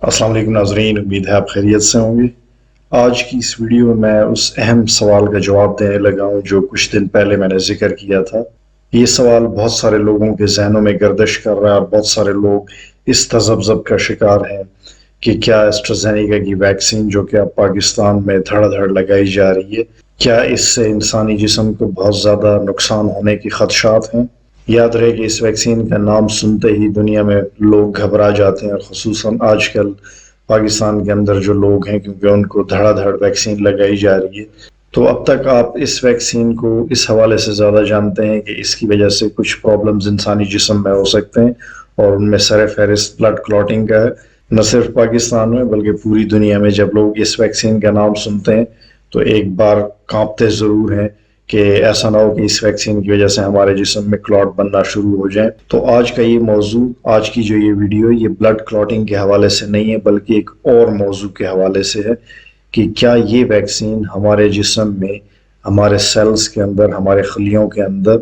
السلام علیکم ناظرین، امید ہے آپ خیریت سے ہوں گے۔ آج کی اس ویڈیو میں اس اہم سوال کا جواب دینے لگا ہوں جو کچھ دن پہلے میں نے ذکر کیا تھا۔ یہ سوال بہت سارے لوگوں کے ذہنوں میں گردش کر رہا ہے اور بہت سارے لوگ اس تذبذب کا شکار ہیں کہ کیا ایسٹرازینیکا کی ویکسین جو کہ اب پاکستان میں دھڑ دھڑ لگائی جا رہی ہے، کیا اس سے انسانی جسم کو بہت زیادہ نقصان ہونے کی خدشات ہیں؟ یاد رہے کہ اس ویکسین کا نام سنتے ہی دنیا میں لوگ گھبرا جاتے ہیں، اور خصوصاً آج کل پاکستان کے اندر جو لوگ ہیں، کیونکہ ان کو دھڑا دھڑ ویکسین لگائی جا رہی ہے۔ تو اب تک آپ اس ویکسین کو اس حوالے سے زیادہ جانتے ہیں کہ اس کی وجہ سے کچھ پرابلمز انسانی جسم میں ہو سکتے ہیں، اور ان میں سر فہرست بلڈ کلوٹنگ کا ہے۔ نہ صرف پاکستان میں بلکہ پوری دنیا میں جب لوگ اس ویکسین کا نام سنتے ہیں تو ایک بار کانپتے ضرور ہیں کہ ایسا نہ ہو کہ اس ویکسین کی وجہ سے ہمارے جسم میں کلاٹ بننا شروع ہو جائیں۔ تو آج کا یہ موضوع، آج کی جو یہ ویڈیو، یہ بلڈ کلاٹنگ کے حوالے سے نہیں ہے بلکہ ایک اور موضوع کے حوالے سے ہے کہ کیا یہ ویکسین ہمارے جسم میں، ہمارے سیلز کے اندر، ہمارے خلیوں کے اندر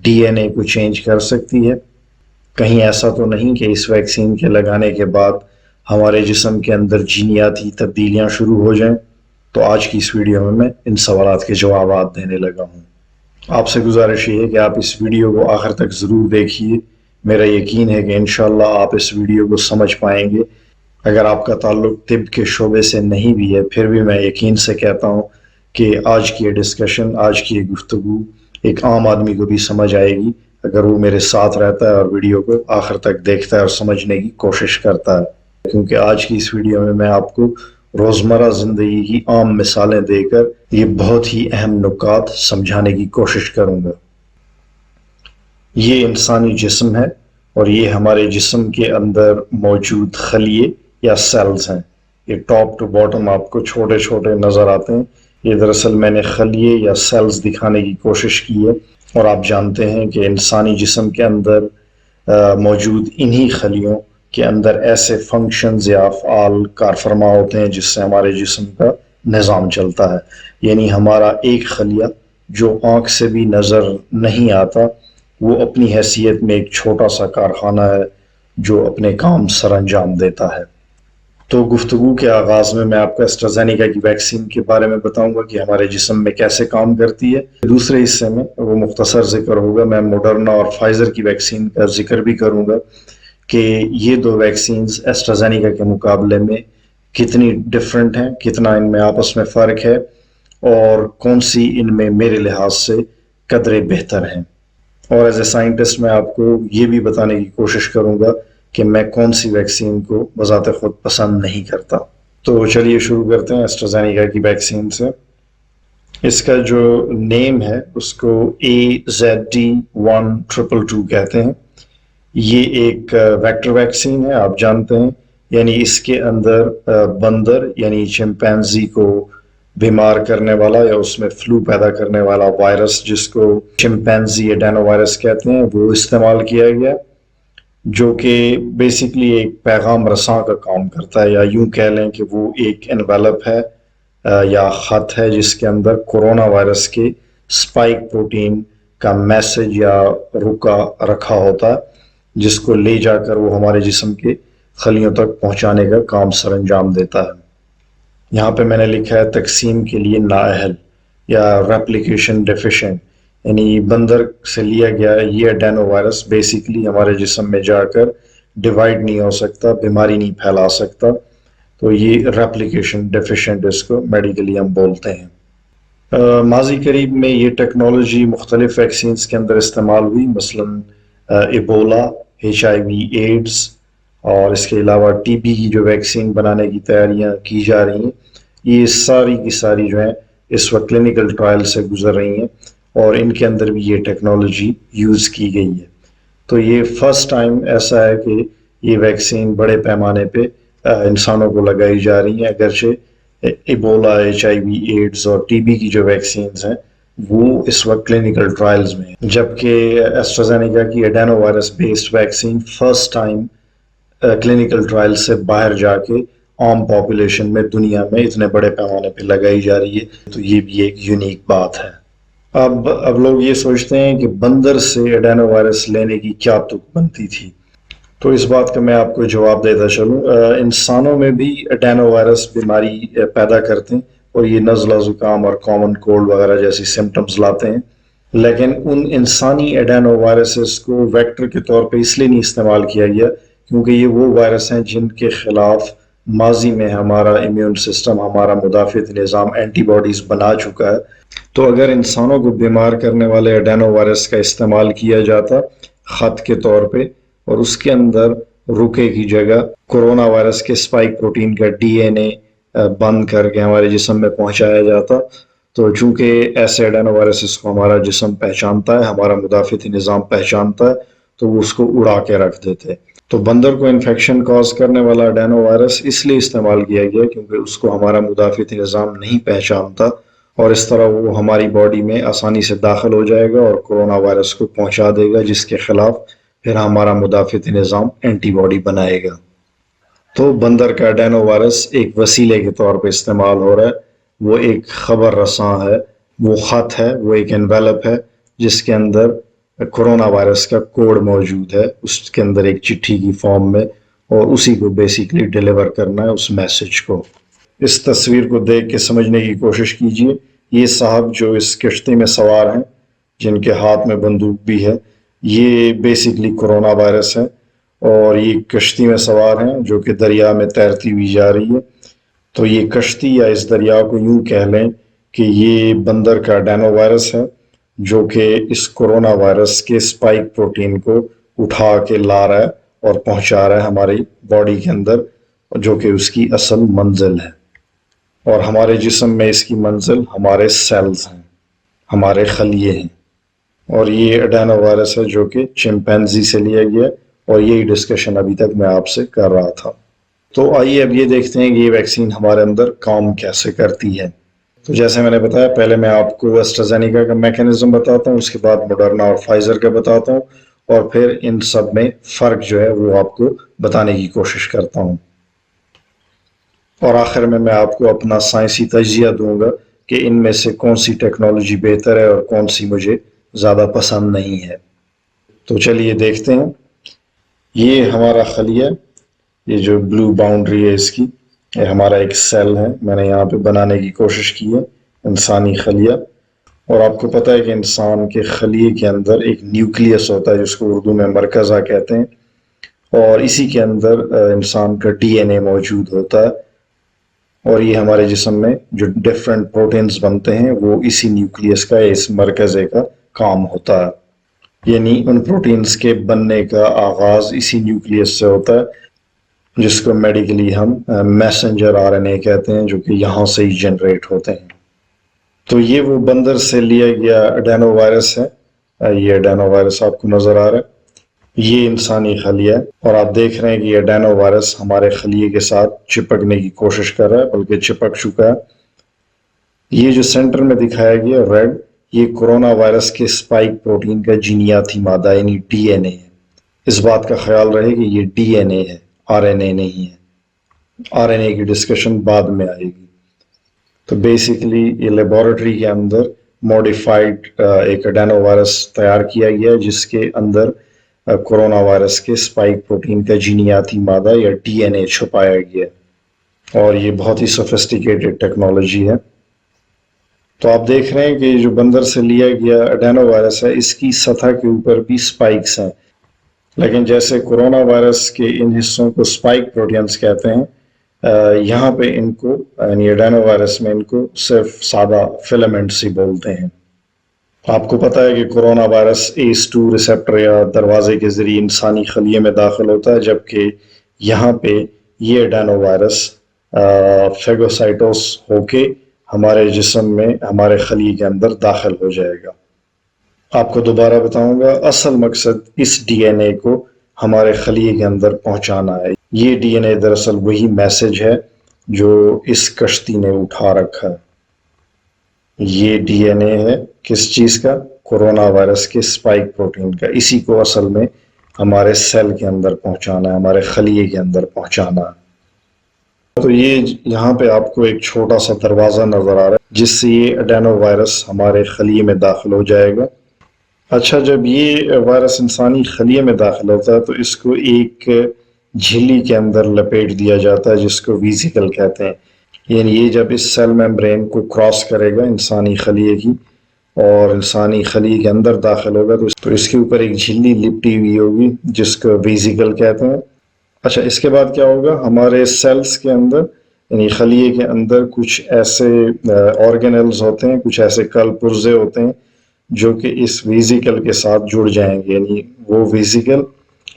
ڈی این اے کو چینج کر سکتی ہے؟ کہیں ایسا تو نہیں کہ اس ویکسین کے لگانے کے بعد ہمارے جسم کے اندر جینیاتی تبدیلیاں شروع ہو جائیں؟ تو آج کی اس ویڈیو میں ان سوالات کے جوابات دینے لگا ہوں۔ آپ سے گزارش یہ ہے کہ آپ اس ویڈیو کو آخر تک ضرور دیکھیے۔ میرا یقین ہے کہ انشاءاللہ آپ اس ویڈیو کو سمجھ پائیں گے۔ اگر آپ کا تعلق طب کے شعبے سے نہیں بھی ہے، پھر بھی میں یقین سے کہتا ہوں کہ آج کی یہ ڈسکشن، آج کی یہ گفتگو ایک عام آدمی کو بھی سمجھ آئے گی اگر وہ میرے ساتھ رہتا ہے اور ویڈیو کو آخر تک دیکھتا ہے اور سمجھنے کی کوشش کرتا ہے، کیونکہ آج کی اس ویڈیو میں آپ کو روزمرہ زندگی کی عام مثالیں دے کر یہ بہت ہی اہم نکات سمجھانے کی کوشش کروں گا۔ یہ انسانی جسم ہے اور یہ ہمارے جسم کے اندر موجود خلیے یا سیلز ہیں۔ یہ ٹاپ ٹو باٹم آپ کو چھوٹے چھوٹے نظر آتے ہیں۔ یہ دراصل میں نے خلیے یا سیلز دکھانے کی کوشش کی ہے، اور آپ جانتے ہیں کہ انسانی جسم کے اندر موجود انہی خلیوں کے اندر ایسے فنکشنز یا افعال کار فرما ہوتے ہیں جس سے ہمارے جسم کا نظام چلتا ہے۔ یعنی ہمارا ایک خلیہ جو آنکھ سے بھی نظر نہیں آتا، وہ اپنی حیثیت میں ایک چھوٹا سا کارخانہ ہے جو اپنے کام سر انجام دیتا ہے۔ تو گفتگو کے آغاز میں آپ کو ایسٹرازینیکا کی ویکسین کے بارے میں بتاؤں گا کہ ہمارے جسم میں کیسے کام کرتی ہے۔ دوسرے حصے میں وہ مختصر ذکر ہوگا، میں موڈرنا اور فائزر کی ویکسین کا ذکر بھی کروں گا کہ یہ دو ویکسینز ایسٹرازینیکا کے مقابلے میں کتنی ڈفرنٹ ہیں، کتنا ان میں آپس میں فرق ہے، اور کون سی ان میں میرے لحاظ سے قدرے بہتر ہیں۔ اور ایز اے سائنٹسٹ میں آپ کو یہ بھی بتانے کی کوشش کروں گا کہ میں کون سی ویکسین کو بذات خود پسند نہیں کرتا۔ تو چلیے شروع کرتے ہیں ایسٹرازینیکا کی ویکسین سے۔ اس کا جو نیم ہے اس کو AZD1222 کہتے ہیں۔ یہ ایک ویکٹر ویکسین ہے، آپ جانتے ہیں، یعنی اس کے اندر بندر یعنی چمپینزی کو بیمار کرنے والا یا اس میں فلو پیدا کرنے والا وائرس، جس کو چمپینزی ایڈینو وائرس کہتے ہیں، وہ استعمال کیا گیا، جو کہ بیسیکلی ایک پیغام رساں کا کام کرتا ہے، یا یوں کہہ لیں کہ وہ ایک انویلپ ہے یا خط ہے جس کے اندر کورونا وائرس کے اسپائک پروٹین کا میسج یا رکا رکھا ہوتا ہے، جس کو لے جا کر وہ ہمارے جسم کے خلیوں تک پہنچانے کا کام سر انجام دیتا ہے۔ یہاں پہ میں نے لکھا ہے تقسیم کے لیے نااہل یا ریپلیکیشن ڈیفیشنٹ، یعنی بندر سے لیا گیا یہ ایڈینو وائرس بیسیکلی ہمارے جسم میں جا کر ڈیوائیڈ نہیں ہو سکتا، بیماری نہیں پھیلا سکتا، تو یہ ریپلیکیشن ڈیفیشنٹ اس کو میڈیکلی ہم بولتے ہیں۔ ماضی قریب میں یہ ٹیکنالوجی مختلف ویکسینز کے اندر استعمال ہوئی، مثلاً ایبولا، HIV ایڈز، اور اس کے علاوہ ٹی بی کی جو ویکسین بنانے کی تیاریاں کی جا رہی ہیں، یہ ساری کی ساری جو ہیں اس وقت کلینکل ٹرائل سے گزر رہی ہیں، اور ان کے اندر بھی یہ ٹیکنالوجی یوز کی گئی ہے۔ تو یہ فرسٹ ٹائم ایسا ہے کہ یہ ویکسین بڑے پیمانے پہ انسانوں کو لگائی جا رہی ہیں، اگرچہ ایبولا، HIV ایڈز اور ٹی بی کی جو ویکسینز ہیں وہ اس وقت کلینکل ٹرائلز میں ہیں، جبکہ ایسٹرازینیکا کی adenovirus based vaccine first time clinical trial سے باہر جا کے عام پاپولیشن میں دنیا میں اتنے بڑے پیمانے پہ لگائی جا رہی ہے، تو یہ بھی ایک یونیک بات ہے۔ اب لوگ یہ سوچتے ہیں کہ بندر سے ایڈینو وائرس لینے کی کیا تک بنتی تھی۔ تو اس بات کا میں آپ کو جواب دیتا چلوں، انسانوں میں بھی اڈینو وائرس بیماری پیدا کرتے ہیں، اور یہ نزلہ زکام اور کامن کولڈ وغیرہ جیسی سمٹمز لاتے ہیں، لیکن ان انسانی اڈینو وائرسز کو ویکٹر کے طور پہ اس لیے نہیں استعمال کیا گیا کیونکہ یہ وہ وائرس ہیں جن کے خلاف ماضی میں ہمارا امیون سسٹم، ہمارا مدافعتی نظام اینٹی باڈیز بنا چکا ہے۔ تو اگر انسانوں کو بیمار کرنے والے اڈینو وائرس کا استعمال کیا جاتا خط کے طور پہ، اور اس کے اندر رکے کی جگہ کورونا وائرس کے اسپائک پروٹین کا ڈی این اے بند کر کے ہمارے جسم میں پہنچایا جاتا، تو چونکہ ایسے اڈینو وائرسز کو ہمارا جسم پہچانتا ہے، ہمارا مدافعتی نظام پہچانتا ہے، تو وہ اس کو اڑا کے رکھ دیتے۔ تو بندر کو انفیکشن کاز کرنے والا اڈینو وائرس اس لیے استعمال کیا گیا کیونکہ اس کو ہمارا مدافعتی نظام نہیں پہچانتا، اور اس طرح وہ ہماری باڈی میں آسانی سے داخل ہو جائے گا اور کورونا وائرس کو پہنچا دے گا، جس کے خلاف پھر ہمارا مدافعتی نظام اینٹی باڈی بنائے گا۔ تو بندر کا اڈینو وائرس ایک وسیلے کے طور پہ استعمال ہو رہا ہے، وہ ایک خبر رساں ہے، وہ خط ہے، وہ ایک انویلپ ہے جس کے اندر کورونا وائرس کا کوڈ موجود ہے، اس کے اندر ایک چٹھی کی فارم میں، اور اسی کو بیسیکلی ڈیلیور کرنا ہے اس میسج کو۔ اس تصویر کو دیکھ کے سمجھنے کی کوشش کیجئے، یہ صاحب جو اس کشتی میں سوار ہیں جن کے ہاتھ میں بندوق بھی ہے، یہ بیسیکلی کورونا وائرس ہے، اور یہ کشتی میں سوار ہیں جو کہ دریا میں تیرتی ہوئی جا رہی ہے۔ تو یہ کشتی یا اس دریا کو یوں کہہ لیں کہ یہ بندر کا اڈینو وائرس ہے جو کہ اس کورونا وائرس کے اسپائک پروٹین کو اٹھا کے لا رہا ہے اور پہنچا رہا ہے ہماری باڈی کے اندر، جو کہ اس کی اصل منزل ہے۔ اور ہمارے جسم میں اس کی منزل ہمارے سیلز ہیں، ہمارے خلیے ہیں، اور یہ اڈینو وائرس ہے جو کہ چمپینزی سے لیا گیا، اور یہی ڈسکشن ابھی تک میں آپ سے کر رہا تھا۔ تو آئیے اب یہ دیکھتے ہیں کہ یہ ویکسین ہمارے اندر کام کیسے کرتی ہے۔ تو جیسے میں نے بتایا، پہلے میں آپ کو ایسٹرازینیکا کا میکینزم بتاتا ہوں، اس کے بعد موڈرنا اور فائزر کا بتاتا ہوں، اور پھر ان سب میں فرق جو ہے وہ آپ کو بتانے کی کوشش کرتا ہوں، اور آخر میں آپ کو اپنا سائنسی تجزیہ دوں گا کہ ان میں سے کون سی ٹیکنالوجی بہتر ہے اور کون سی مجھے زیادہ پسند نہیں ہے۔ تو چلیے دیکھتے ہیں۔ یہ ہمارا خلیہ، یہ جو بلو باؤنڈری ہے اس کی، یہ ہمارا ایک سیل ہے، میں نے یہاں پہ بنانے کی کوشش کی ہے، انسانی خلیہ۔ اور آپ کو پتہ ہے کہ انسان کے خلیے کے اندر ایک نیوکلیس ہوتا ہے جس کو اردو میں مرکزہ کہتے ہیں، اور اسی کے اندر انسان کا ڈی این اے موجود ہوتا ہے، اور یہ ہمارے جسم میں جو ڈیفرنٹ پروٹینز بنتے ہیں وہ اسی نیوکلیس کا، اس مرکزے کا کام ہوتا ہے، یعنی ان پروٹینز کے بننے کا آغاز اسی نیوکلیس سے ہوتا ہے، جس کو میڈیکلی ہم میسنجر آر این اے کہتے ہیں، جو کہ یہاں سے ہی جنریٹ ہوتے ہیں۔ تو یہ وہ بندر سے لیا گیا اڈینو وائرس ہے، یہ اڈینو وائرس آپ کو نظر آ رہا ہے، یہ انسانی خلیہ ہے، اور آپ دیکھ رہے ہیں کہ یہ اڈینو وائرس ہمارے خلیے کے ساتھ چپکنے کی کوشش کر رہا ہے، بلکہ چپک چکا ہے۔ یہ جو سینٹر میں دکھایا گیا ریڈ، یہ کورونا وائرس کے اسپائک پروٹین کا جینیاتی مادہ یعنی ڈی این اے ہے۔ اس بات کا خیال رہے کہ یہ ڈی این اے ہے، آر این اے نہیں ہے، آر این اے کی ڈسکشن بعد میں آئے گی۔ تو بیسیکلی یہ لیبارٹری کے اندر موڈیفائڈ ایک اڈینو وائرس تیار کیا گیا جس کے اندر کورونا وائرس کے اسپائک پروٹین کا جینیاتی مادہ یا ڈی این اے چھپایا گیا، اور یہ بہت ہی سوفسٹیکیٹڈ ٹیکنالوجی ہے۔ تو آپ دیکھ رہے ہیں کہ جو بندر سے لیا گیا اڈینو وائرس ہے، اس کی سطح کے اوپر بھی اسپائکس ہیں، لیکن جیسے کورونا وائرس کے ان حصوں کو اسپائک پروٹینز کہتے ہیں، یہاں پہ ان کو یعنی اڈینو وائرس میں ان کو صرف سادہ فلامنٹس ہی بولتے ہیں۔ آپ کو پتہ ہے کہ کورونا وائرس ACE2 ریسیپٹر یا دروازے کے ذریعے انسانی خلیے میں داخل ہوتا ہے، جبکہ یہاں پہ یہ اڈینو وائرس فیگوسائٹوس ہو کے ہمارے جسم میں، ہمارے خلیے کے اندر داخل ہو جائے گا۔ آپ کو دوبارہ بتاؤں گا، اصل مقصد اس ڈی این اے کو ہمارے خلیے کے اندر پہنچانا ہے۔ یہ ڈی این اے دراصل وہی میسج ہے جو اس کشتی نے اٹھا رکھا ہے۔ یہ ڈی این اے ہے کس چیز کا؟ کورونا وائرس کے اسپائک پروٹین کا، اسی کو اصل میں ہمارے سیل کے اندر پہنچانا ہے، ہمارے خلیے کے اندر پہنچانا ہے۔ تو یہ یہاں پہ آپ کو ایک چھوٹا سا دروازہ نظر آ رہا ہے جس سے یہ اڈینو وائرس ہمارے خلیے میں داخل ہو جائے گا۔ اچھا، جب یہ وائرس انسانی خلیے میں داخل ہوتا ہے تو اس کو ایک جھلی کے اندر لپیٹ دیا جاتا ہے جس کو ویزیکل کہتے ہیں. یعنی یہ جب اس سیل میمبرین کو کراس کرے گا انسانی خلیے کی اور انسانی خلیے کے اندر داخل ہوگا تو اس کے اوپر ایک جھلی لپٹی ہوئی ہوگی جس کو ویزیکل کہتے ہیں. اچھا، اس کے بعد کیا ہوگا؟ ہمارے سیلز کے اندر یعنی خلیے کے اندر کچھ ایسے آرگینلز ہوتے ہیں، کچھ ایسے کل پرزے ہوتے ہیں جو کہ اس ویزیکل کے ساتھ جڑ جائیں گے. یعنی وہ ویزیکل،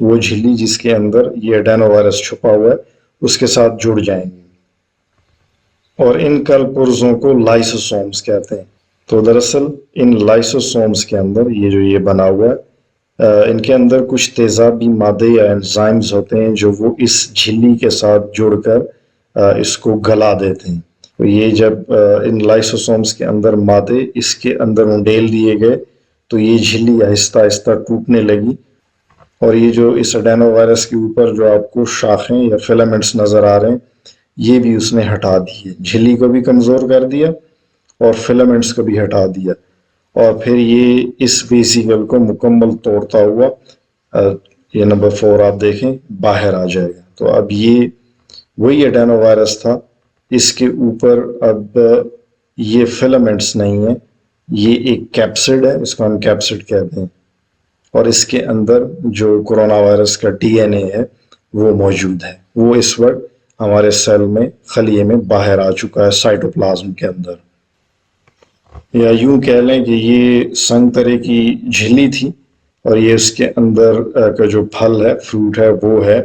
وہ جھلی جس کے اندر یہ ایڈینو وائرس چھپا ہوا ہے، اس کے ساتھ جڑ جائیں گے اور ان کل پرزوں کو لائسوسومز کہتے ہیں. تو دراصل ان لائسوسومز کے اندر یہ بنا ہوا ہے، ان کے اندر کچھ تیزابی مادے یا انزائمز ہوتے ہیں جو وہ اس جھلی کے ساتھ جڑ کر اس کو گلا دیتے ہیں. تو یہ جب ان لائسوسومز کے اندر مادے اس کے اندر انڈیل دیے گئے تو یہ جھلی آہستہ آہستہ ٹوٹنے لگی اور یہ جو اس ایڈینو وائرس کے اوپر جو آپ کو شاخیں یا فلامنٹس نظر آ رہے ہیں یہ بھی اس نے ہٹا دیے، جھلی کو بھی کمزور کر دیا اور فلامنٹس کو بھی ہٹا دیا اور پھر یہ اس ویزیکل کو مکمل توڑتا ہوا یہ نمبر 4 آپ دیکھیں باہر آ جائے گا. تو اب یہ وہی ایڈینو وائرس تھا، اس کے اوپر اب یہ فلامنٹس نہیں ہیں، یہ ایک کیپسڈ ہے، اس کو ہم کیپسڈ کہتے ہیں اور اس کے اندر جو کورونا وائرس کا ڈی این اے ہے وہ موجود ہے. وہ اس وقت ہمارے سیل میں خلیے میں باہر آ چکا ہے سائٹوپلازم کے اندر. یا یوں کہہ لیں کہ یہ سنگ ترے کی جھلی تھی اور یہ اس کے اندر کا جو پھل ہے، فروٹ ہے، وہ ہے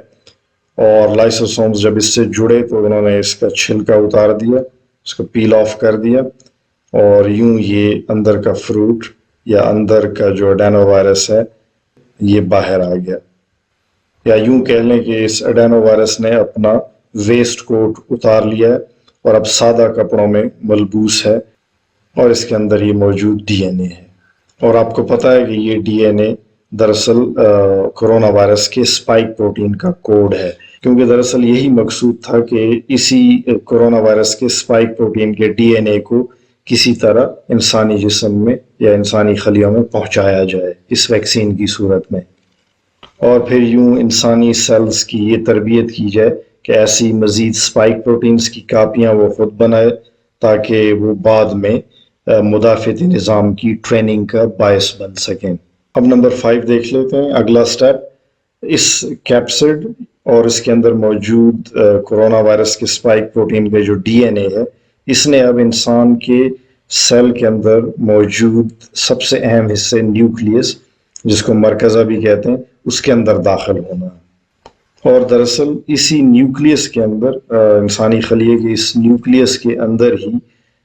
اور لائسوسومز جب اس سے جڑے تو انہوں نے اس کا چھلکا اتار دیا، اس کو پیل آف کر دیا اور یوں یہ اندر کا فروٹ یا اندر کا جو ایڈینو وائرس ہے یہ باہر آ گیا. یا یوں کہہ لیں کہ اس ایڈینو وائرس نے اپنا ویسٹ کوٹ اتار لیا ہے اور اب سادہ کپڑوں میں ملبوس ہے اور اس کے اندر یہ موجود ڈی این اے ہے. اور آپ کو پتہ ہے کہ یہ ڈی این اے دراصل کورونا وائرس کے اسپائک پروٹین کا کوڈ ہے، کیونکہ دراصل یہی مقصود تھا کہ اسی کورونا وائرس کے اسپائک پروٹین کے ڈی این اے کو کسی طرح انسانی جسم میں یا انسانی خلیوں میں پہنچایا جائے اس ویکسین کی صورت میں اور پھر یوں انسانی سیلز کی یہ تربیت کی جائے کہ ایسی مزید اسپائک پروٹینز کی کاپیاں وہ خود بنائے تاکہ وہ بعد میں مدافعتی نظام کی ٹریننگ کا باعث بن سکیں. اب نمبر 5 دیکھ لیتے ہیں، اگلا سٹیپ. اس کیپسڈ اور اس کے اندر موجود کورونا وائرس کے اسپائک پروٹین کے جو ڈی این اے ہے اس نے اب انسان کے سیل کے اندر موجود سب سے اہم حصے نیوکلیس جس کو مرکزہ بھی کہتے ہیں اس کے اندر داخل ہونا ہے اور دراصل اسی نیوکلیس کے اندر انسانی خلیے کے اس نیوکلیس کے اندر ہی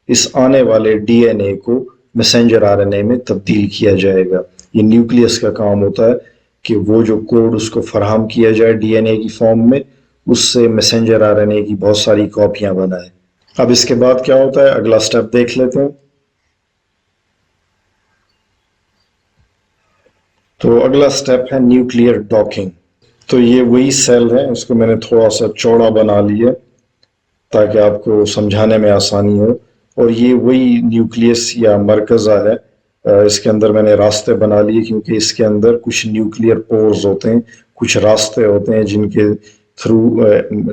اس آنے والے ڈی این اے کو میسنجر آر این اے میں تبدیل کیا جائے گا. یہ نیوکلیس کا کام ہوتا ہے کہ وہ جو کوڈ اس کو فراہم کیا جائے ڈی این اے کی فارم میں اس سے میسنجر آر این اے کی بہت ساری کاپیاں بنائے. اب اس کے بعد کیا ہوتا ہے اگلا سٹیپ دیکھ لیتے ہیں. تو اگلا سٹیپ ہے نیوکلیئر ڈاکنگ. تو یہ وہی سیل ہے، اس کو میں نے تھوڑا سا چوڑا بنا لیا تاکہ آپ کو سمجھانے میں آسانی ہو اور یہ وہی نیوکلیس یا مرکزہ ہے. اس کے اندر میں نے راستے بنا لیے کیونکہ اس کے اندر کچھ نیوکلیئر پورز ہوتے ہیں، کچھ راستے ہوتے ہیں جن کے تھرو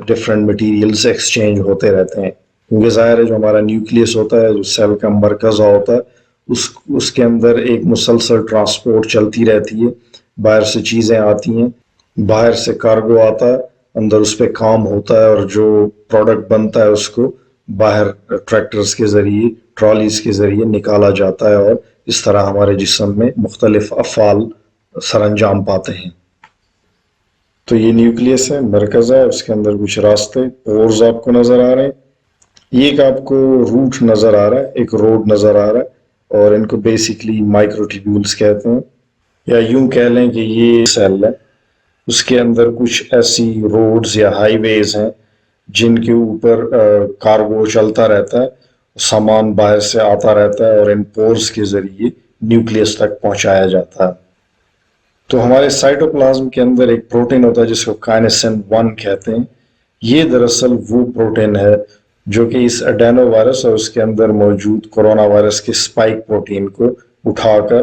ڈفرینٹ مٹیریلز ایکسچینج ہوتے رہتے ہیں. کیونکہ ظاہر ہے جو ہمارا نیوکلیس ہوتا ہے، جو سیل کا مرکزہ ہوتا ہے، اس کے اندر ایک مسلسل ٹرانسپورٹ چلتی رہتی ہے، باہر سے چیزیں آتی ہیں، باہر سے کارگو آتا ہے، اندر اس پہ کام ہوتا ہے اور جو پروڈکٹ بنتا ہے اس کو باہر ٹریکٹرز کے ذریعے، ٹرالیز کے ذریعے نکالا جاتا ہے اور اس طرح ہمارے جسم میں مختلف افعال سر انجام پاتے ہیں. تو یہ نیوکلیس ہے، مرکز ہے، اس کے اندر کچھ راستے پورز آپ کو نظر آ رہے ہیں. یہ ایک آپ کو روٹ نظر آ رہا ہے، ایک روڈ نظر آ رہا ہے اور ان کو بیسیکلی مائکروٹیبیولز کہتے ہیں. یا یوں کہہ لیں کہ یہ سیل ہے، اس کے اندر کچھ ایسی روڈز یا ہائی ویز ہیں جن کے اوپر کارگو چلتا رہتا ہے، سامان باہر سے آتا رہتا ہے اور ان پورز کے ذریعے نیوکلیس تک پہنچایا جاتا ہے. تو ہمارے سائٹوپلازم کے اندر ایک پروٹین ہوتا ہے جس کو کائنسن 1 کہتے ہیں. یہ دراصل وہ پروٹین ہے جو کہ اس ایڈینو وائرس اور اس کے اندر موجود کورونا وائرس کے اسپائک پروٹین کو اٹھا کر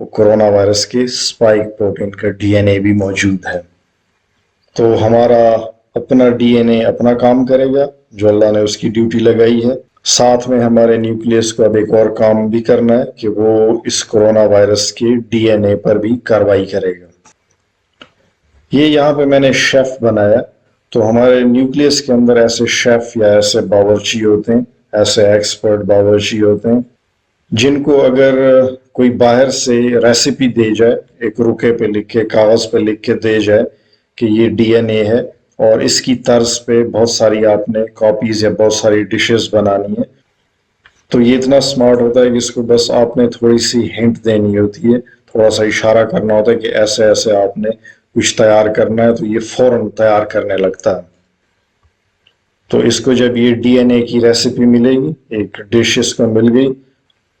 وہ کورونا وائرس کے اسپائک پروٹین کا ڈی این اے بھی موجود ہے. تو ہمارا اپنا ڈی این اے اپنا کام کرے گا جو اللہ نے اس کی ڈیوٹی لگائی ہے. ساتھ میں ہمارے نیوکلیس کو اب ایک اور کام بھی کرنا ہے کہ وہ اس کورونا وائرس کے ڈی این اے پر بھی کارروائی کرے گا. یہ یہاں پہ میں نے شیف بنایا. تو ہمارے نیوکلیس کے اندر ایسے شیف یا ایسے باورچی ہوتے ہیں, ایسے ایکسپرٹ باورچی ہوتے ہیں جن کو اگر کوئی باہر سے ریسیپی دے جائے, ایک رکے پہ لکھ کے کاغذ پہ لکھ کے دے جائے کہ یہ ڈی این اے ہے اور اس کی طرز پہ بہت ساری آپ نے کاپیز یا بہت ساری ڈشز بنانی ہے, تو یہ اتنا سمارٹ ہوتا ہے کہ اس کو بس آپ نے تھوڑی سی ہنٹ دینی ہوتی ہے, تھوڑا سا اشارہ کرنا ہوتا ہے کہ ایسے ایسے آپ نے کچھ تیار کرنا ہے, تو یہ فوراً تیار کرنے لگتا ہے. تو اس کو جب یہ ڈی این اے کی ریسیپی ملے گی, ایک ڈش اس کو مل گئی,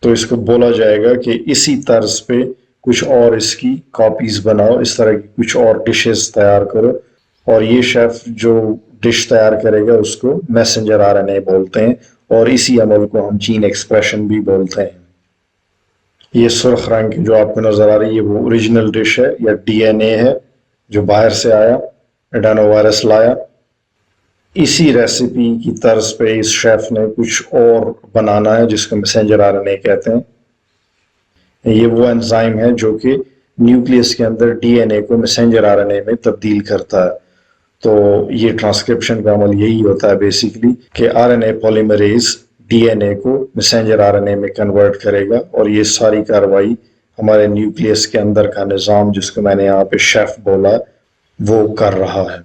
تو اس کو بولا جائے گا کہ اسی طرز پہ کچھ اور اس کی کاپیز بناؤ, اس طرح کی کچھ اور ڈشز تیار کرو. اور یہ شیف جو ڈش تیار کرے گا اس کو میسنجر آر این اے بولتے ہیں, اور اسی عمل کو ہم جین ایکسپریشن بھی بولتے ہیں. یہ سرخ رنگ جو آپ کو نظر آ رہی ہے وہ اوریجنل ڈش ہے یا ڈی این اے ہے جو باہر سے آیا, ایڈینو وائرس لایا. اسی ریسیپی کی طرز پہ اس شیف نے کچھ اور بنانا ہے جس کو میسنجر آر این اے کہتے ہیں. یہ وہ انزائم ہے جو کہ نیوکلیس کے اندر ڈی این اے کو میسنجر آر این اے میں تبدیل کرتا ہے. تو یہ ٹرانسکرپشن کا عمل یہی ہوتا ہے بیسیکلی کہ R N A polymerase D N A کو میسنجر آر این اے میں کنورٹ کرے گا, اور یہ ساری کارروائی ہمارے نیوکلیس کے اندر کا نظام جس کو میں نے یہاں پہ شیف بولا وہ کر رہا ہے.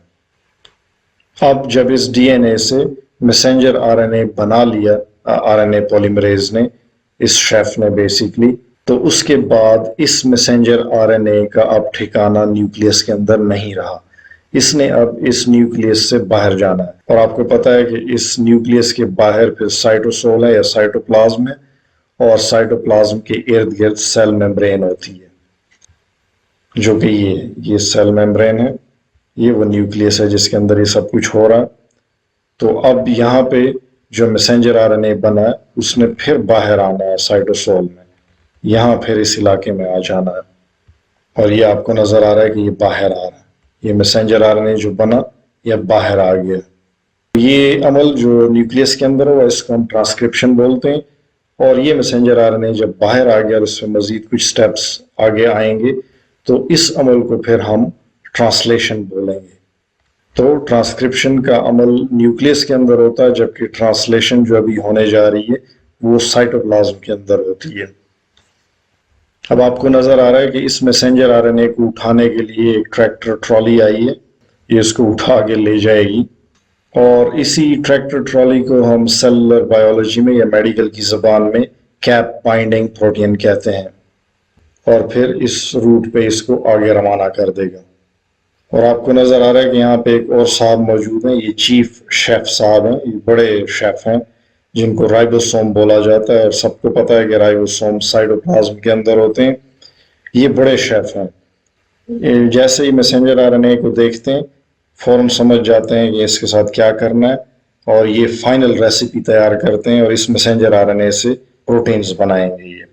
اب جب اس ڈی این اے سے میسنجر آر این اے بنا لیا آر این اے پولیمریز نے, اس شیف نے بیسیکلی, تو اس کے بعد اس میسنجر آر این اے کا اب ٹھکانہ نیوکلیس کے اندر نہیں رہا. اس نے اب اس نیوکلیس سے باہر جانا ہے, اور آپ کو پتا ہے کہ اس نیوکلیس کے باہر پھر سائٹوسول ہے یا سائٹوپلازم ہے, اور سائٹوپلازم کے ارد گرد سیل میمبرین ہوتی ہے جو کہ یہ سیل میمبرین ہے, یہ وہ نیوکلیس ہے جس کے اندر یہ سب کچھ ہو رہا ہے. تو اب یہاں پہ جو میسنجر آر این اے بنا ہے اس نے پھر باہر آنا ہے سائٹوسول میں, یہاں پھر اس علاقے میں آ جانا ہے, اور یہ آپ کو نظر آ رہا ہے کہ یہ باہر آ رہا ہے. یہ میسنجر آر این اے جو بنا یہ باہر آ گیا. یہ عمل جو نیوکلیس کے اندر ہوا اس کو ہم ٹرانسکرپشن بولتے ہیں, اور یہ میسنجر آر این اے جب باہر آ گیا اور اس میں مزید کچھ سٹیپس آگے آئیں گے تو اس عمل کو پھر ہم ٹرانسلیشن بولیں گے. تو ٹرانسکرپشن کا عمل نیوکلیس کے اندر ہوتا ہے, جبکہ ٹرانسلیشن جو ابھی ہونے جا رہی ہے وہ سائٹوپلازم کے اندر ہوتی ہے. اب آپ کو نظر آ رہا ہے کہ اس میسنجر آر این اے کو اٹھانے کے لیے ایک ٹریکٹر ٹرالی آئی ہے, یہ اس کو اٹھا کے لے جائے گی, اور اسی ٹریکٹر ٹرالی کو ہم سیلولر بایولوجی میں یا میڈیکل کی زبان میں کیپ بائنڈنگ پروٹین کہتے ہیں, اور پھر اس روٹ پہ اس کو آگے روانہ کر دے گا. اور آپ کو نظر آ رہا ہے کہ یہاں پہ ایک اور صاحب موجود ہیں, یہ چیف شیف صاحب ہیں, یہ بڑے شیف ہیں جن کو رائبوسوم بولا جاتا ہے, اور سب کو پتہ ہے کہ رائبوسوم سائٹوپلازم کے اندر ہوتے ہیں. یہ بڑے شیف ہیں, جیسے ہی میسنجر آر این اے کو دیکھتے ہیں فوراً سمجھ جاتے ہیں کہ اس کے ساتھ کیا کرنا ہے, اور یہ فائنل ریسیپی تیار کرتے ہیں اور اس میسنجر آر این اے سے پروٹینز بنائیں گے یہ.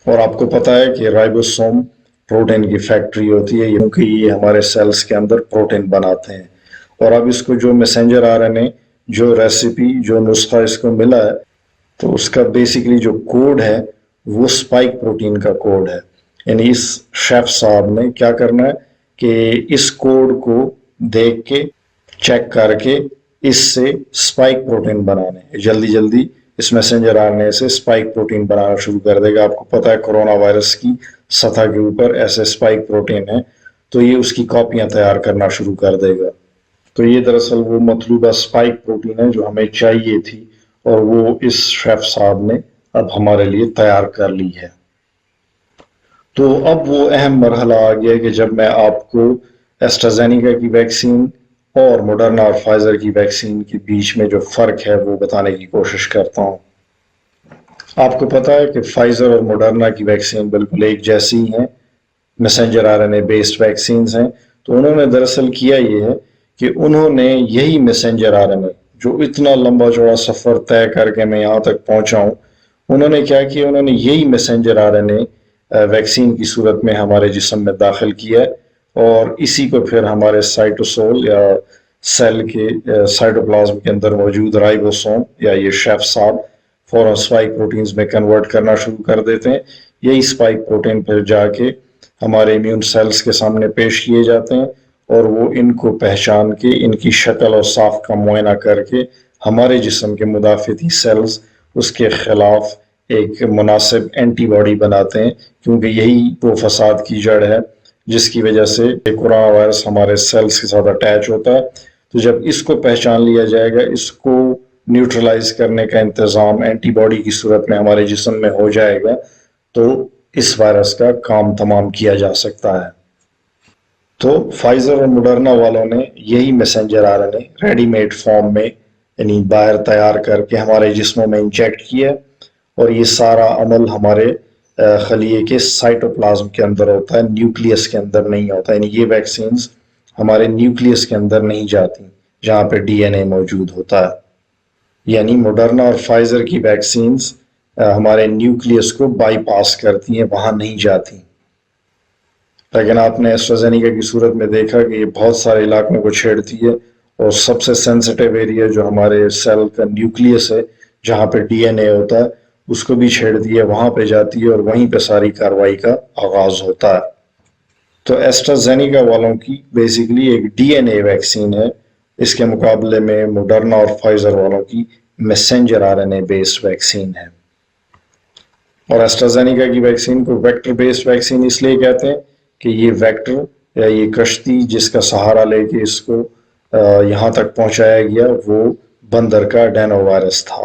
اور آپ کو پتہ ہے کہ رائبوسوم پروٹین کی فیکٹری ہوتی ہے, کیونکہ یہ ہمارے سیلز کے اندر پروٹین بناتے ہیں. اور اب اس کو جو میسنجر آر این اے جو ریسیپی جو نسخہ اس کو ملا ہے تو اس کا بیسیکلی جو کوڈ ہے وہ اسپائک پروٹین کا کوڈ ہے. یعنی اس شیف صاحب نے کیا کرنا ہے کہ اس کوڈ کو دیکھ کے چیک کر کے اس سے اسپائک پروٹین بنانے, جلدی جلدی اس میسنجر آر این اے سے اسپائک پروٹین بنانا شروع کر دے گا. آپ کو پتہ ہے کورونا وائرس کی سطح کے اوپر ایسے اسپائک پروٹین ہیں, تو یہ اس کی کاپیاں تیار کرنا شروع کر دے گا. تو یہ دراصل وہ مطلوبہ اسپائک پروٹین ہے جو ہمیں چاہیے تھی, اور وہ اس شیف صاحب نے اب ہمارے لیے تیار کر لی ہے. تو اب وہ اہم مرحلہ آ گیا کہ جب میں آپ کو ایسٹرازینیکا کی ویکسین اور موڈرنا اور فائزر کی ویکسین کے بیچ میں جو فرق ہے وہ بتانے کی کوشش کرتا ہوں. آپ کو پتہ ہے کہ فائزر اور موڈرنا کی ویکسین بالکل ایک جیسی ہیں, messenger R N A based vaccines ہیں. تو انہوں نے دراصل کیا یہ ہے کہ انہوں نے یہی میسنجر آر این اے جو اتنا لمبا چوڑا سفر طے کر کے میں یہاں تک پہنچا ہوں, انہوں نے کیا کیا, انہوں نے یہی messenger R N A vaccine کی صورت میں ہمارے جسم میں داخل کیا ہے، اور اسی کو پھر ہمارے سائٹوسول یا سیل کے سائٹوپلازم کے اندر موجود رائبوسوم یا یہ شیف صاحب فوراً اسپائک پروٹینز میں کنورٹ کرنا شروع کر دیتے ہیں۔ یہی اسپائک پروٹین پھر جا کے ہمارے امیون سیلز کے سامنے پیش کیے جاتے ہیں، اور وہ ان کو پہچان کے ان کی شکل اور ساخت کا معائنہ کر کے ہمارے جسم کے مدافعتی سیلز اس کے خلاف ایک مناسب اینٹی باڈی بناتے ہیں، کیونکہ یہی وہ فساد کی جڑ ہے جس کی وجہ سے کورونا وائرس ہمارے سیلز کے ساتھ اٹیچ ہوتا ہے۔ تو جب اس کو پہچان لیا جائے گا، اس کو نیوٹرلائز کرنے کا انتظام اینٹی باڈی کی صورت میں ہمارے جسم میں ہو جائے گا، تو اس وائرس کا کام تمام کیا جا سکتا ہے۔ تو فائزر اور موڈرنا والوں نے یہی messenger R N A ready made form میں یعنی باہر تیار کر کے ہمارے جسموں میں انجیکٹ کیا، اور یہ سارا عمل ہمارے خلیے کے سائٹوپلازم کے اندر ہوتا ہے، نیوکلیس کے اندر نہیں ہوتا۔ یعنی یہ ویکسینز ہمارے نیوکلیس کے اندر نہیں جاتی جہاں پہ ڈی این اے موجود ہوتا ہے۔ یعنی موڈرنا اور فائزر کی ویکسینز ہمارے نیوکلیس کو بائی پاس کرتی ہیں، وہاں نہیں جاتی۔ لیکن آپ نے ایسٹرازینیکا کی صورت میں دیکھا کہ یہ بہت سارے علاقوں کو چھیڑتی ہے، اور سب سے سینسٹیو ایریا جو ہمارے سیل کا نیوکلیس ہے جہاں پہ ڈی این اے ہوتا ہے اس کو بھی چھیڑتی ہے، وہاں پہ جاتی ہے، اور وہیں پہ ساری کارروائی کا آغاز ہوتا ہے۔ تو ایسٹرازینیکا والوں کی بیسیکلی ایک ڈی این اے ویکسین ہے، اس کے مقابلے میں موڈرنا اور فائزر والوں کی messenger R N A based vaccine ہے۔ اور ایسٹرازینیکا کی ویکسین کو ویکٹر بیسڈ ویکسین اس لیے کہتے ہیں کہ یہ ویکٹر یا یہ کشتی جس کا سہارا لے کے اس کو یہاں تک پہنچایا گیا وہ بندر کا ڈینو وائرس تھا۔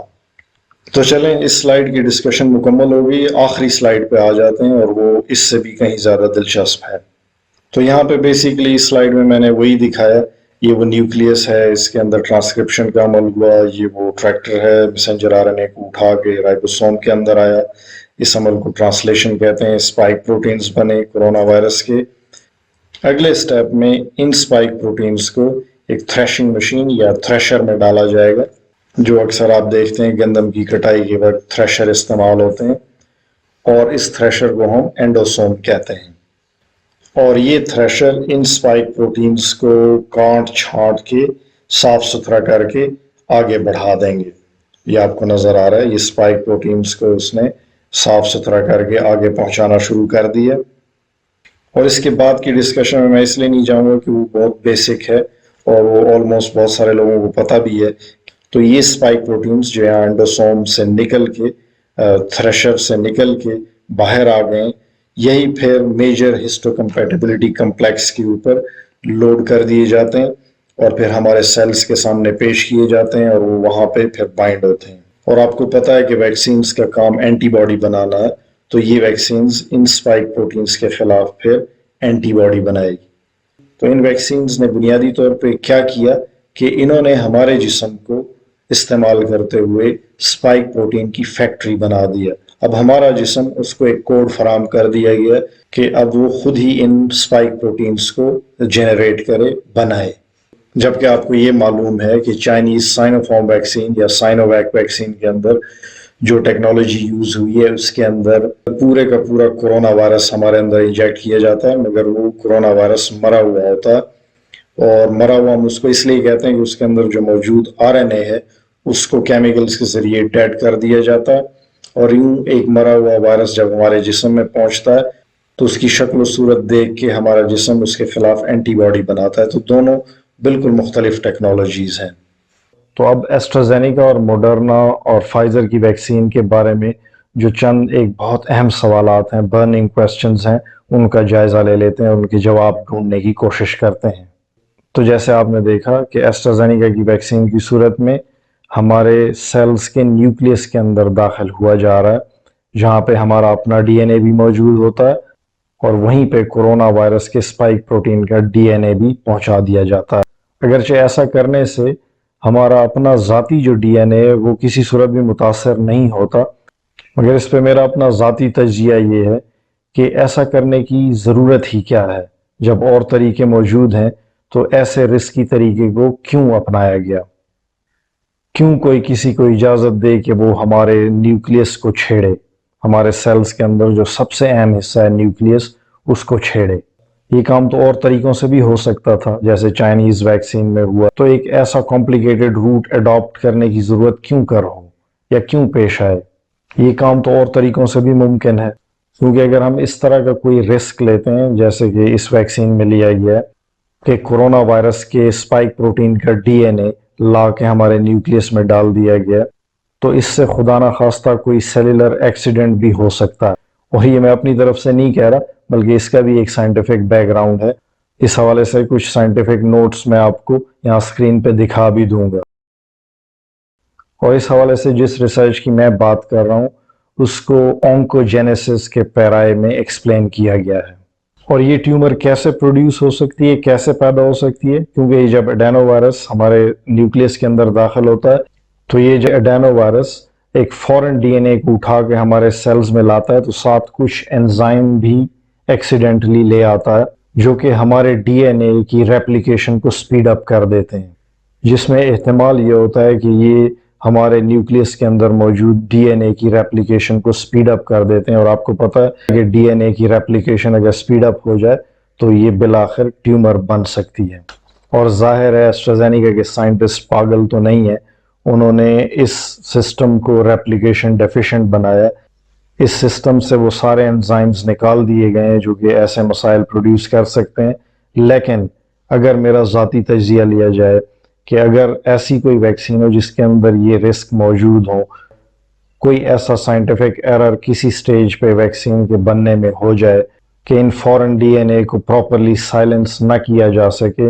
تو چلیں اس سلائیڈ کی ڈسکشن مکمل ہو گئی، آخری سلائیڈ پہ آ جاتے ہیں، اور وہ اس سے بھی کہیں زیادہ دلچسپ ہے۔ تو یہاں پہ بیسیکلی اس سلائیڈ میں میں نے وہی دکھایا، یہ وہ نیوکلیس ہے، اس کے اندر ٹرانسکرپشن کا عمل ہوا، یہ وہ ٹریکٹر ہے، میسنجر آر این اے کو اٹھا کے رائبوسوم کے اندر آیا، اس عمل کو ٹرانسلیشن کہتے ہیں، اسپائک پروٹینز بنے کورونا وائرس کے۔ اگلے سٹیپ میں ان اسپائک پروٹینز کو ایک تھریشنگ مشین یا تھریشر میں ڈالا جائے گا، جو اکثر آپ دیکھتے ہیں گندم کی کٹائی کے وقت تھریشر استعمال ہوتے ہیں، اور اس تھریشر کو ہم اینڈوسوم کہتے ہیں۔ اور یہ تھریشر ان اسپائک پروٹینز کو کاٹ چھانٹ کے صاف ستھرا کر کے آگے بڑھا دیں گے۔ یہ آپ کو نظر آ رہا ہے، یہ اسپائک پروٹینز کو اس نے صاف ستھرا کر کے آگے پہنچانا شروع کر دیا۔ اور اس کے بعد کی ڈسکشن میں اس لیے نہیں جاؤں گا کہ وہ بہت بیسک ہے اور وہ آلموسٹ بہت سارے لوگوں کو پتہ بھی ہے۔ تو یہ اسپائک پروٹینز جو ہے اینڈوسوم سے نکل کے تھریشر سے نکل کے باہر آ گئے، یہی پھر میجر ہسٹو کمپیٹیبلٹی کمپلیکس کے اوپر لوڈ کر دیے جاتے ہیں، اور پھر ہمارے سیلز کے سامنے پیش کیے جاتے ہیں، اور وہ وہاں پہ پھر بائنڈ ہوتے ہیں۔ اور آپ کو پتہ ہے کہ ویکسینز کا کام اینٹی باڈی بنانا ہے، تو یہ ویکسینز ان اسپائک پروٹینز کے خلاف پھر اینٹی باڈی بنائے گی۔ تو ان ویکسینز نے بنیادی طور پہ کیا کیا کہ انہوں نے ہمارے جسم کو استعمال کرتے ہوئے اسپائک پروٹین کی فیکٹری بنا دیا۔ اب ہمارا جسم اس کو ایک کوڈ فراہم کر دیا گیا کہ اب وہ خود ہی ان اسپائک پروٹینز کو جنریٹ کرے، بنائے۔ جبکہ آپ کو یہ معلوم ہے کہ چائنیز سائنو فارم ویکسین یا سائنو ویک ویکسین کے اندر جو ٹیکنالوجی یوز ہوئی ہے اس کے اندر پورے کا پورا کورونا وائرس ہمارے اندر انجیکٹ کیا جاتا ہے، مگر وہ کورونا وائرس مرا ہوا ہوتا ہے۔ اور مرا ہوا ہم اس کو اس لیے کہتے ہیں کہ اس کے اندر جو موجود آر این اے ہے اس کو کیمیکلز کے ذریعے ڈیڈ کر دیا جاتا ہے، اور یوں ایک مرا ہوا وائرس جب ہمارے جسم میں پہنچتا ہے تو اس کی شکل و صورت دیکھ کے ہمارا جسم اس کے خلاف اینٹی باڈی بناتا ہے۔ تو دونوں بالکل مختلف ٹیکنالوجیز ہیں۔ تو اب ایسٹرازینیکا اور موڈرنا اور فائزر کی ویکسین کے بارے میں جو چند ایک بہت اہم سوالات ہیں، برننگ کویسچنز ہیں، ان کا جائزہ لے لیتے ہیں، ان کے جواب ڈھونڈنے کی کوشش کرتے ہیں۔ تو جیسے آپ نے دیکھا کہ ایسٹرازینیکا کی ویکسین کی صورت میں ہمارے سیلز کے نیوکلیس کے اندر داخل ہوا جا رہا ہے، جہاں پہ ہمارا اپنا ڈی این اے بھی موجود ہوتا ہے، اور وہیں پہ کورونا وائرس کے اسپائک پروٹین کا ڈی این اے بھی پہنچا دیا جاتا ہے۔ اگرچہ ایسا کرنے سے ہمارا اپنا ذاتی جو ڈی این اے ہے وہ کسی صورت بھی متاثر نہیں ہوتا، مگر اس پہ میرا اپنا ذاتی تجزیہ یہ ہے کہ ایسا کرنے کی ضرورت ہی کیا ہے؟ جب اور طریقے موجود ہیں تو ایسے رسکی طریقے کو کیوں اپنایا گیا؟ کیوں کوئی کسی کو اجازت دے کہ وہ ہمارے نیوکلیس کو چھیڑے؟ ہمارے سیلز کے اندر جو سب سے اہم حصہ ہے نیوکلیس، اس کو چھیڑے۔ یہ کام تو اور طریقوں سے بھی ہو سکتا تھا، جیسے چائنیز ویکسین میں ہوا، تو ایک ایسا کمپلیکیٹڈ روٹ اڈاپٹ کرنے کی ضرورت کیوں کر ہو یا کیوں پیش آئے؟ یہ کام تو اور طریقوں سے بھی ممکن ہے، کیونکہ اگر ہم اس طرح کا کوئی رسک لیتے ہیں جیسے کہ اس ویکسین میں لیا گیا ہے کہ کرونا وائرس کے اسپائک پروٹین کا ڈی این اے لا کے ہمارے نیوکلیس میں ڈال دیا گیا، تو اس سے خدا نہ خواستہ کوئی سیلولر ایکسیڈنٹ بھی ہو سکتا ہے۔ اور یہ میں اپنی طرف سے نہیں کہہ رہا، بلکہ اس کا بھی ایک سائنٹیفک بیک گراؤنڈ ہے۔ اس حوالے سے کچھ سائنٹیفک نوٹس میں آپ کو یہاں سکرین پہ دکھا بھی دوں گا۔ اور اس حوالے سے جس ریسرچ کی میں بات کر رہا ہوں اس کو اونکوجینیسس کے پیرائے میں ایکسپلین کیا گیا ہے۔ اور یہ ٹیومر کیسے پروڈیوس ہو سکتی ہے، کیسے پیدا ہو سکتی ہے؟ کیونکہ یہ جب ایڈینو وائرس ہمارے نیوکلیس کے اندر داخل ہوتا ہے تو یہ جو ایڈینو وائرس ایک فورن ڈی این اے کو اٹھا کے ہمارے سیلز میں لاتا ہے، تو ساتھ کچھ انزائم بھی ایکسیڈنٹلی لے آتا ہے جو کہ ہمارے ڈی این اے کی ریپلیکیشن کو سپیڈ اپ کر دیتے ہیں، جس میں احتمال یہ ہوتا ہے کہ یہ ہمارے نیوکلیس کے اندر موجود ڈی این اے کی ریپلیکیشن کو سپیڈ اپ کر دیتے ہیں۔ اور آپ کو پتہ ہے کہ ڈی این اے کی ریپلیکیشن اگر سپیڈ اپ ہو جائے تو یہ بالآخر ٹیومر بن سکتی ہے۔ اور ظاہر ہے ایسٹرازینیکا کے سائنٹسٹ پاگل تو نہیں ہے، انہوں نے اس سسٹم کو ریپلیکیشن ڈیفیشنٹ بنایا۔ اس سسٹم سے وہ سارے انزائمز نکال دیے گئے ہیں جو کہ ایسے مسائل پروڈیوس کر سکتے ہیں۔ لیکن اگر میرا ذاتی تجزیہ لیا جائے کہ اگر ایسی کوئی ویکسین ہو جس کے اندر یہ رسک موجود ہو، کوئی ایسا سائنٹیفک ایرر کسی سٹیج پہ ویکسین کے بننے میں ہو جائے کہ ان فورن ڈی این اے کو پراپرلی سائلنس نہ کیا جا سکے،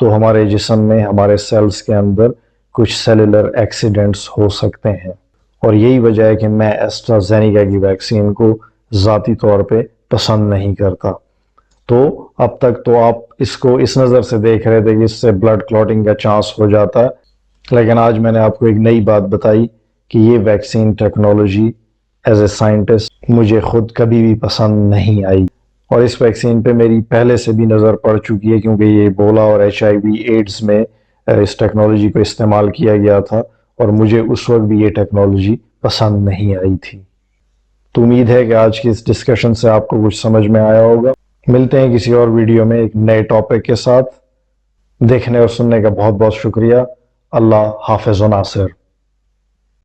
تو ہمارے جسم میں، ہمارے سیلز کے اندر کچھ سیلولر ایکسیڈنٹس ہو سکتے ہیں۔ اور یہی وجہ ہے کہ میں ایسٹرازینیکا کی ویکسین کو ذاتی طور پہ پسند نہیں کرتا۔ تو اب تک تو آپ اس کو اس نظر سے دیکھ رہے تھے کہ اس سے بلڈ کلوٹنگ کا چانس ہو جاتا ہے، لیکن آج میں نے آپ کو ایک نئی بات بتائی کہ یہ vaccine technology as a scientist مجھے خود کبھی بھی پسند نہیں آئی۔ اور اس ویکسین پہ میری پہلے سے بھی نظر پڑ چکی ہے، کیونکہ یہ ایبولا اور HIV ایڈز میں اس ٹیکنالوجی کو استعمال کیا گیا تھا اور مجھے اس وقت بھی یہ ٹیکنالوجی پسند نہیں آئی تھی۔ تو امید ہے کہ آج کی اس ڈسکشن سے آپ کو کچھ سمجھ میں آیا ہوگا۔ ملتے ہیں کسی اور ویڈیو میں ایک نئے ٹاپک کے ساتھ۔ دیکھنے اور سننے کا بہت بہت شکریہ۔ اللہ حافظ و ناصر۔